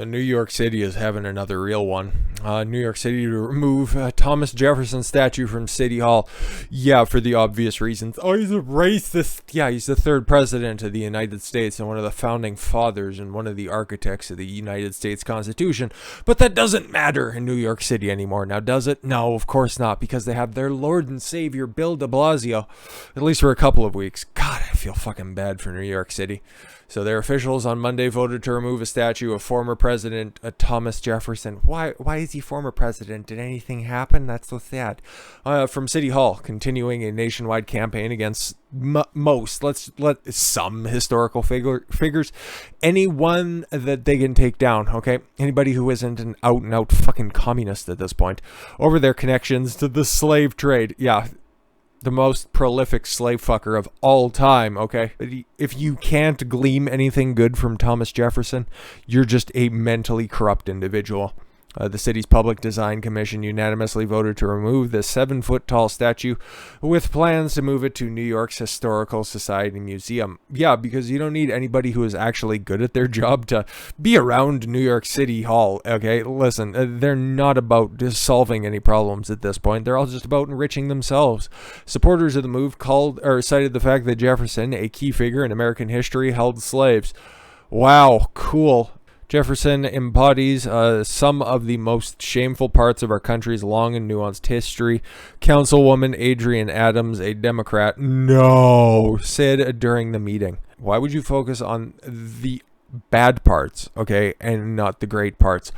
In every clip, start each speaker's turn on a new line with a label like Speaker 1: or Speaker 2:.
Speaker 1: New York City is having another real one. New York City to remove Thomas Jefferson statue from City Hall. Yeah, for the obvious reasons. Oh, he's a racist. Yeah, he's the third president of the United States and one of the founding fathers and one of the architects of the United States Constitution. But that doesn't matter in New York City anymore. Now, does it? No, of course not, because they have their Lord and Savior, Bill de Blasio, at least for a couple of weeks. God, I feel fucking bad for New York City. So their officials on Monday voted to remove a statue of former President Thomas Jefferson. Why is he former president? Did anything happen? That's so sad. From City Hall, continuing a nationwide campaign against some historical figures, anyone that they can take down, okay? Anybody who isn't an out-and-out fucking communist at this point, over their connections to the slave trade. Yeah, the most prolific slave fucker of all time, okay? If you can't glean anything good from Thomas Jefferson, you're just a mentally corrupt individual. The city's Public Design Commission unanimously voted to remove the 7-foot-tall statue with plans to move it to New York's Historical Society Museum. Yeah, because you don't need anybody who is actually good at their job to be around New York City Hall, okay? Listen, they're not about just solving any problems at this point. They're all just about enriching themselves. Supporters of the move cited the fact that Jefferson, a key figure in American history, held slaves. Wow, cool. Jefferson embodies some of the most shameful parts of our country's long and nuanced history. Councilwoman Adrienne Adams, a Democrat, said during the meeting. Why would you focus on the bad parts, okay, and not the great parts?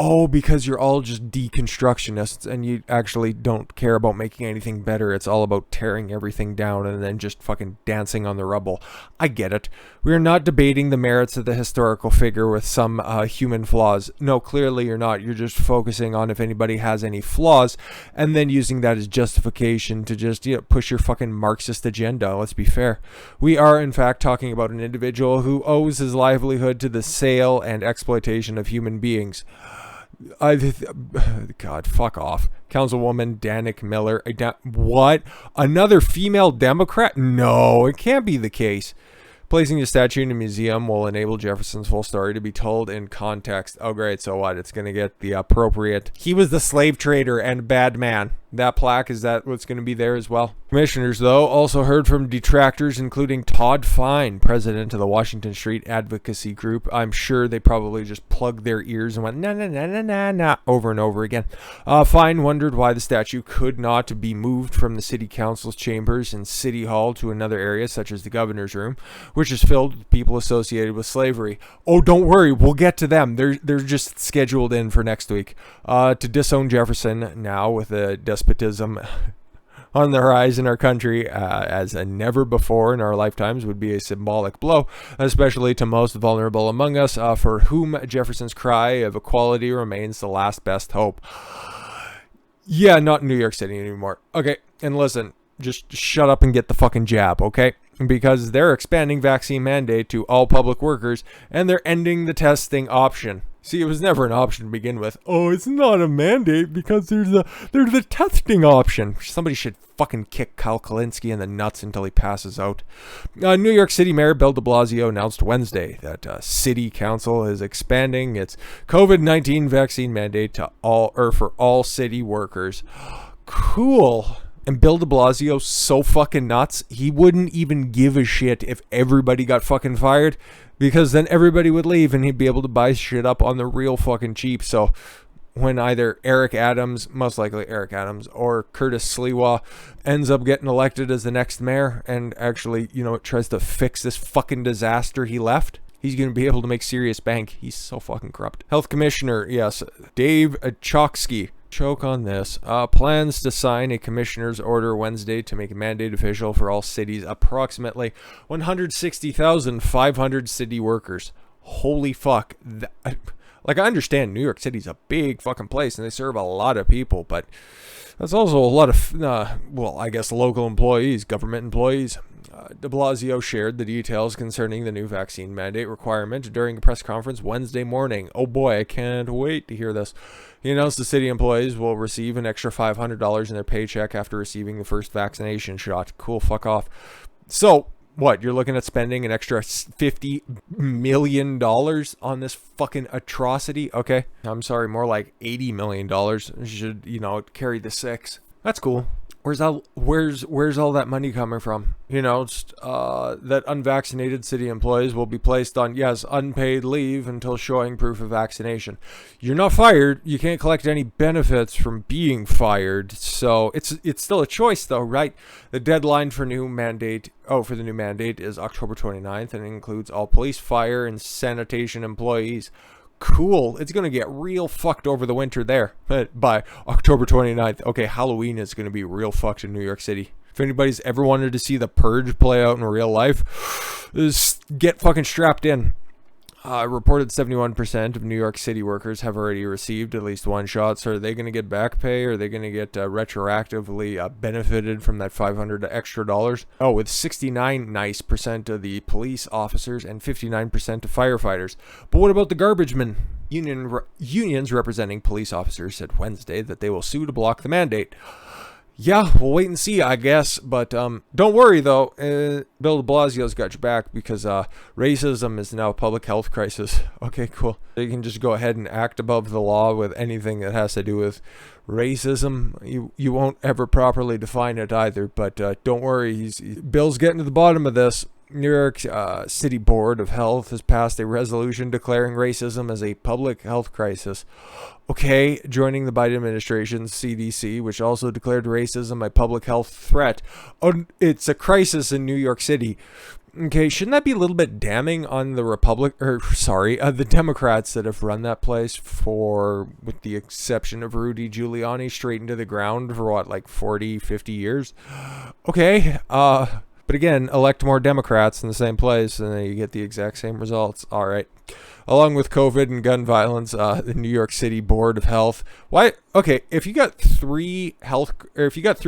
Speaker 1: Oh, because you're all just deconstructionists and you actually don't care about making anything better. It's all about tearing everything down and then just fucking dancing on the rubble. I get it. We are not debating the merits of the historical figure with some human flaws. No, clearly you're not. You're just focusing on if anybody has any flaws and then using that as justification to just push your fucking Marxist agenda. Let's be fair. We are, in fact, talking about an individual who owes his livelihood to the sale and exploitation of human beings. God, fuck off. Councilwoman Danik Miller. What? Another female Democrat? No, it can't be the case. Placing the statue in a museum will enable Jefferson's full story to be told in context. Oh, great. So what? It's going to get the appropriate. He was the slave trader and bad man. That plaque, is that what's going to be there as well? Commissioners, though, also heard from detractors, including Todd Fine, president of the Washington Street Advocacy Group. I'm sure they probably just plugged their ears and went, nah, over and over again. Fine wondered why the statue could not be moved from the city council's chambers and City Hall to another area, such as the governor's room, which is filled with people associated with slavery. Oh, don't worry, we'll get to them. They're just scheduled in for next week. To disown Jefferson now with a despotism on the horizon in our country as never before in our lifetimes would be a symbolic blow, especially to most vulnerable among us, for whom Jefferson's cry of equality remains the last best hope. Yeah, not in New York City anymore. Okay, and listen, just shut up and get the fucking jab, okay? Because they're expanding vaccine mandate to all public workers, and they're ending the testing option. See, it was never an option to begin with. Oh, it's not a mandate because there's the testing option. Somebody should fucking kick Kyle Kalinske in the nuts until he passes out. New York City Mayor Bill de Blasio announced Wednesday that City Council is expanding its COVID-19 vaccine mandate to for all city workers. Cool. And Bill de Blasio so fucking nuts, he wouldn't even give a shit if everybody got fucking fired, because then everybody would leave and he'd be able to buy shit up on the real fucking cheap. So when either Eric Adams, most likely Eric Adams, or Curtis Sliwa ends up getting elected as the next mayor and actually, tries to fix this fucking disaster he left, he's going to be able to make serious bank. He's so fucking corrupt. Health Commissioner, yes, Dave Chokski. Choke on this. Plans to sign a commissioner's order Wednesday to make a mandate official for all cities. Approximately 160,500 city workers. Holy fuck. I understand New York City's a big fucking place and they serve a lot of people, but that's also a lot of, local employees, government employees. De Blasio shared the details concerning the new vaccine mandate requirement during a press conference Wednesday morning. Oh boy, I can't wait to hear this. He announced the city employees will receive an extra $500 in their paycheck after receiving the first vaccination shot. Cool, fuck off. So, What, you're looking at spending an extra $50 million on this fucking atrocity? Okay. I'm sorry, more like $80 million. You should, carry the six. That's cool. Where's all that money coming from? That unvaccinated city employees will be placed on, yes, unpaid leave until showing proof of vaccination. You're not fired. You can't collect any benefits from being fired. So it's still a choice though, right? The deadline for the new mandate is October 29th and it includes all police, fire, and sanitation employees. Cool. It's going to get real fucked over the winter there by October 29th. Okay, Halloween is going to be real fucked in New York City. If anybody's ever wanted to see the purge play out in real life, just get fucking strapped in. Reported 71% of New York City workers have already received at least one shot. So are they going to get back pay? Or are they going to get retroactively benefited from that $500 extra dollars? Oh, with 69% of the police officers and 59% of firefighters. But what about the garbage men? Unions representing police officers said Wednesday that they will sue to block the mandate. Yeah, we'll wait and see, I guess. But don't worry, though. Bill de Blasio's got your back because racism is now a public health crisis. Okay, cool. You can just go ahead and act above the law with anything that has to do with racism. You won't ever properly define it either. But don't worry. Bill's getting to the bottom of this. New York City Board of Health has passed a resolution declaring racism as a public health crisis. Okay, joining the Biden administration's CDC, which also declared racism a public health threat. Oh, it's a crisis in New York City. Okay, shouldn't that be a little bit damning on the the Democrats that have run that place with the exception of Rudy Giuliani, straight into the ground for 40, 50 years? Okay, but again, elect more Democrats in the same place and then you get the exact same results. All right. Along with COVID and gun violence, the New York City Board of Health. Why? Okay, if you got three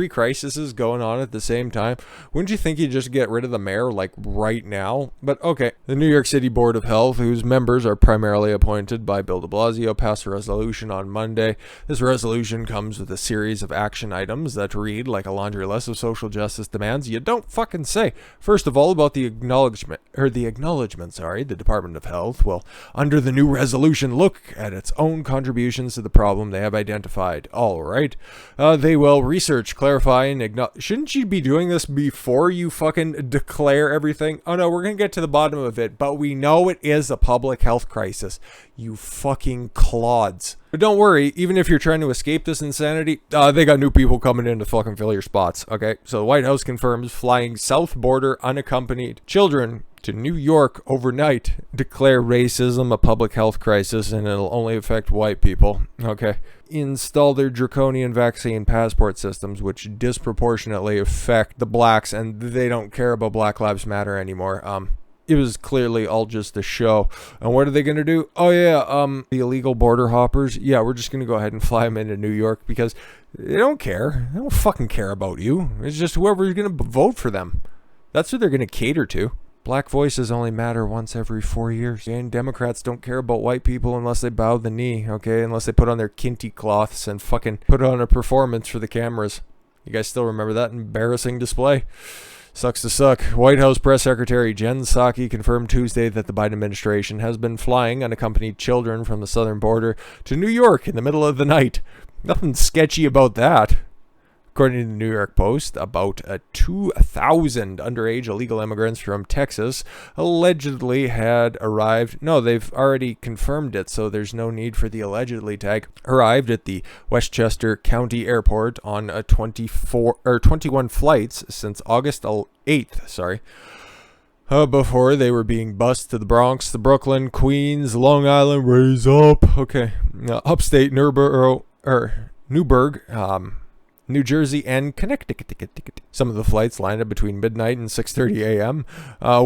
Speaker 1: crises going on at the same time, wouldn't you think you'd just get rid of the mayor right now? But okay, the New York City Board of Health, whose members are primarily appointed by Bill de Blasio, passed a resolution on Monday. This resolution comes with a series of action items that read like a laundry list of social justice demands. You don't fucking say. First of all, about the acknowledgement, the Department of Health will, under the new resolution, look at its own contributions to the problem they have identified. All right. They will research, clarify, and acknowledge. Shouldn't you be doing this before you fucking declare everything? Oh no, we're going to get to the bottom of it, but we know it is a public health crisis. You fucking clods. But don't worry, even if you're trying to escape this insanity, they got new people coming in to fucking fill your spots, okay? So the White House confirms flying south border unaccompanied children to New York overnight, declare racism a public health crisis, and it'll only affect white people, okay? Install their draconian vaccine passport systems, which disproportionately affect the blacks, and they don't care about Black Lives Matter anymore. It was clearly all just a show. And what are they going to do? Oh, yeah, the illegal border hoppers. Yeah, we're just going to go ahead and fly them into New York because they don't care. They don't fucking care about you. It's just whoever's going to vote for them. That's who they're going to cater to. Black voices only matter once every 4 years. And Democrats don't care about white people unless they bow the knee, okay? Unless they put on their kente cloths and fucking put on a performance for the cameras. You guys still remember that embarrassing display? Sucks to suck. White House Press Secretary Jen Psaki confirmed Tuesday that the Biden administration has been flying unaccompanied children from the southern border to New York in the middle of the night. Nothing sketchy about that. According to the New York Post, about 2,000 underage illegal immigrants from Texas allegedly had arrived. No, they've already confirmed it, so there's no need for the allegedly tag. Arrived at the Westchester County Airport on 21 flights since August 8th. Before they were being bused to the Bronx, the Brooklyn, Queens, Long Island, raise up. Okay, upstate Newburgh, New Jersey, and Connecticut. Some of the flights landed between midnight and 6:30 a.m.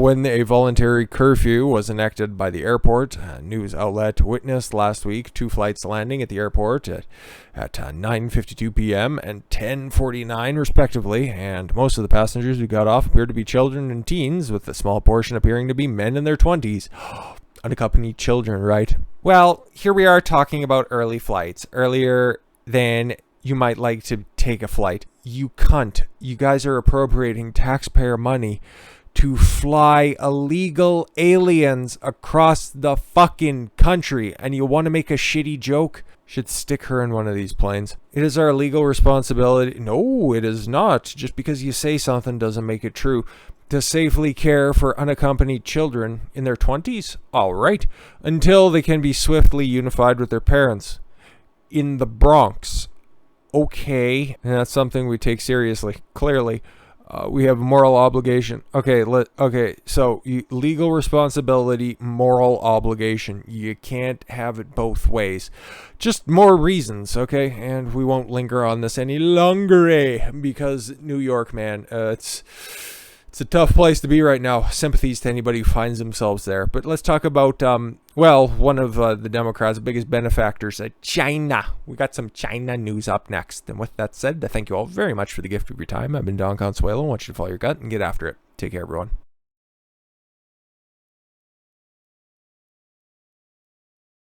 Speaker 1: When a voluntary curfew was enacted by the airport. A news outlet witnessed last week 2 flights landing at the airport at 9:52 p.m. and 10:49 respectively, and most of the passengers who got off appeared to be children and teens, with a small portion appearing to be men in their 20s. Unaccompanied children, right? Well, here we are talking about early flights. Earlier than you might like to take a flight. You cunt. You guys are appropriating taxpayer money to fly illegal aliens across the fucking country. And you want to make a shitty joke? Should stick her in one of these planes. It is our legal responsibility. No, it is not. Just because you say something doesn't make it true. To safely care for unaccompanied children in their 20s? All right. Until they can be swiftly unified with their parents. In the Bronx. Okay. And that's something we take seriously. Clearly. We have a moral obligation. Okay, so legal responsibility, moral obligation. You can't have it both ways. Just more reasons, okay? And we won't linger on this any longer, because New York, man, it's a tough place to be right now. Sympathies to anybody who finds themselves there. But let's talk about, one of the Democrats' biggest benefactors, China. We got some China news up next. And with that said, I thank you all very much for the gift of your time. I've been Don Consuelo. I want you to follow your gut and get after it. Take care, everyone.